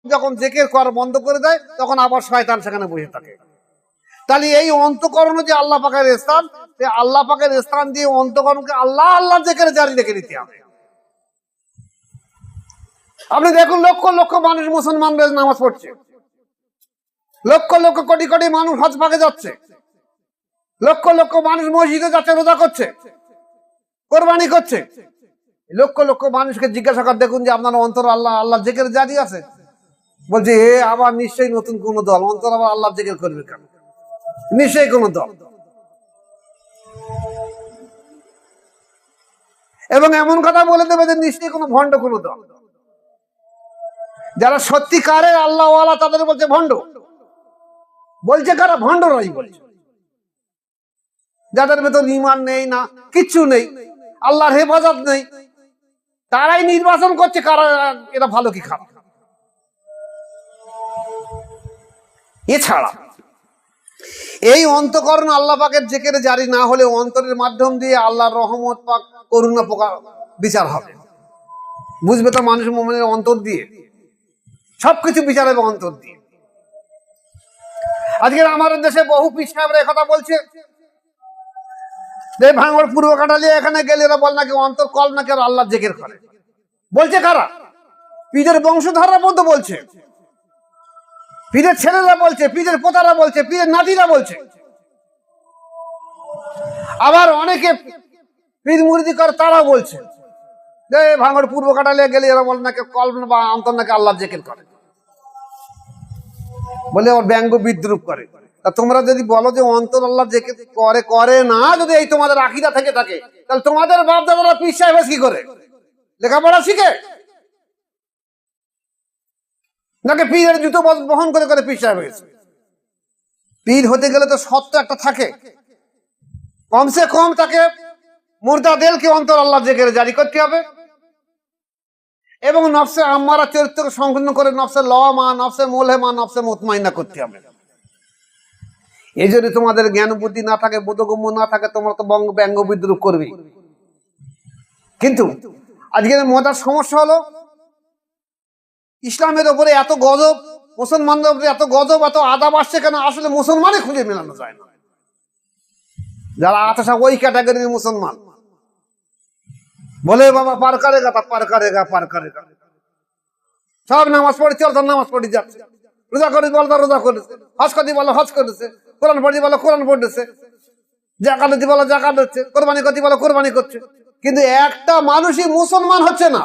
যখন জিকির করা বন্ধ করে দেয় তখন আবার শয়তান সেখানে বসে থাকে। তাহলে এই অন্তঃকরণ যে আল্লাহ পাকের স্থান, আল্লাহ পাকের স্থান দিয়ে অন্তঃকরণকে আল্লাহ আল্লাহ জিকিরে জারি রেখে দিতে হবে। আপনি দেখুন লক্ষ লক্ষ মানুষ মুসলমানদের নামাজ পড়ছে, লক্ষ লক্ষ কোটি কোটি মানুষ হজ পাকে যাচ্ছে, লক্ষ লক্ষ মানুষ মসজিদে যাচ্ছে, রোজা করছে, কোরবানি করছে। লক্ষ লক্ষ মানুষকে জিজ্ঞাসা করে দেখুন যে আপনার অন্তর আল্লাহ আল্লাহ জিকির জারি আছে? বলছে এ আবার নিশ্চয়ই নতুন কোন দল, অন্তর আবার আল্লাহ জিকির করবে কেন? নিশ্চয়ই কোন দল। এবং এমন কথা বলে দেবে যে নিশ্চয়ই কোনো ভণ্ড কোন দল। যারা সত্যিকারের আল্লাহ ওয়ালা তাদের বলছে ভণ্ড। বলছে কারা? ভণ্ডরাই বলছে। যাদের ভেতর ঈমান নেই, না কিচ্ছু নেই, আল্লাহর হেফাজত নেই, তারাই নির্বাচন করছে কারা এটা ভালো কি খারাপ। এছাড়া এই অন্তঃকরণ আল্লাহ পাকের জিকিরে জারি না হলে অন্তরের মাধ্যম দিয়ে আল্লাহর রহমত পাক করুণা বিচার হবে। বুঝবে তো মানুষ মুমিনের অন্তর দিয়ে সবকিছু বিচার হবে, অন্তর দিয়ে। আজকে আমাদের দেশে বহু পীর সাহেবরা কথা বলছে, ভাঙড় পূর্ব কাটালিয়া এখানে গেলে এরা বল নাকি অন্তর কল নাকি আর আল্লাহ জিকির করে। বলছে কারা? পীরের বংশধররা পর্যন্ত বলছে, পীরের ছেলেরা বলছে, পীরের পোতারা বলছে, পীরের নাতিরা বলছে। আবার অনেকে পীর মুরিদি করে তারা বলছে যে ভাঙড় পূর্ব কাটালিয়া গেলে এরা বলে নাকি কল বা অন্তর নাকি আল্লাহ জিকির করে, বলে আবার ব্যঙ্গ বিদ্রুপ করে। তা তোমরা যদি বলো যে অন্তর আল্লাহ জিকির করে করে না, যদি এই তোমাদের আকীদা থেকে থাকে, তাহলে তোমাদের বাপ দাদারা পীর সাহেব কি করে? লেখাপড়া শিখে নাকি পীরের জুতো বহন করে করে পীর সাহেব হয়েছে? পীর হতে গেলে তো সত্য একটা থাকে, কমসে কম তাকে মুর্দা দেলকে অন্তর আল্লাহ জিকিরে জারি করতে হবে এবং নফসে আম্মারা চরিত্রকে সংকীর্ণ করে নফসে লওয়ামা, নফসে মুলহেমা, নফসে মুতমাইন্না করতে হবে। এই যদি তোমাদের জ্ঞান বুদ্ধি না থাকে, বোধগম্য না থাকে, তোমরা তো ব্যঙ্গ বিদ্রুপ করবে। কিন্তু আজকের মজার সমস্যা হলো ইসলামের উপরে এত গজব, মুসলমানদের উপরে এত গজব, এত আদাব আসছে কেন? আসলে মুসলমানই খুঁজে মেলানো যায় না। যারা আছে সব ওই ক্যাটাগরির মুসলমান, বলে বাবা পার করেগা তা পার করেগা, পার করেগা। সব নামাজ পড়ে চল, তার নামাজ পড়ে যাচ্ছে, রোজা করে বল তার রোজা করেছে, হজ করতে বলো হজ করেছে, কোরআন পড়তে বলো কোরআন পড়তেছে, জাকাত দিতে বলো জাকাত দিচ্ছে, কোরবানি করতে বলো কোরবানি করছে। কিন্তু একটা মানুষই মুসলমান হচ্ছে না।